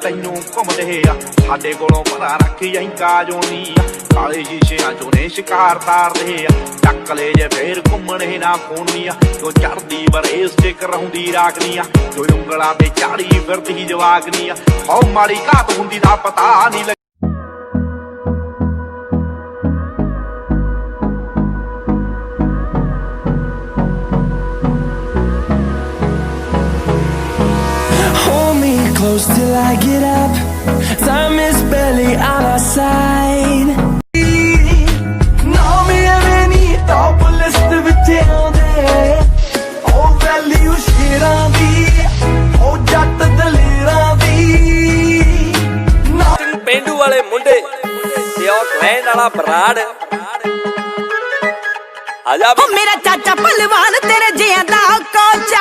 ਤੈਨੂੰ ਘੁੰਮਦੇ ਆ ਸਾਡੇ ਕੋਲੋਂ ਪਤਾ ਰੱਖ ਜਾਈਂ ਕਾਜੋਂ ਨੀ ਕਾਲੇ ਸ਼ੀਸ਼ਿਆਂ ਚੋਂ ਨੇ ਸ਼ਿਕਾਰ ਤਾਰਦੇ ਆ ਚੱਕ ਲੈ ਜੇ ਫੇਰ ਘੁੰਮਣੇ ਨਾ ਖੋਣੀਆਂ ਜੋ ਚੜਦੀ ਬਰੇਸ ਤੇ ਕਰਾਉਂਦੀ ਰਾਗਨੀਆਂ ਜੋ ਉਂਗਲਾਂ ਤੇ ਚਾੜੀ ਫਿਰਦੀ ਜਵਾਗਨੀਆਂ ਹਉ ਮਾੜੀ ਘਾਤ ਹੁੰਦੀ ਦਾ ਪਤਾ ਨਹੀਂ close till I get up. Time is barely on our side. No me any top list ਵਿੱਚ ਆਉਂਦੇ ਉਹ ਵੈਲਿਊ ਸ਼ੇਰਾਂ ਦੀ ਉਹ ਜੱਟ ਦਲੇਰਾਂ ਦੀ ਪੇਂਡੂ ਵਾਲੇ ਮੁੰਡੇ ਤੇ ਉਹ ਕਲੈਂਡ ਵਾਲਾ ਬਰਾੜ ਆ ਜਾ ਮੇਰਾ ਚਾਚਾ ਪਹਿਲਵਾਨ ਤੇਰੇ ਜਿਆਂ ਦਾ ਕੋਚ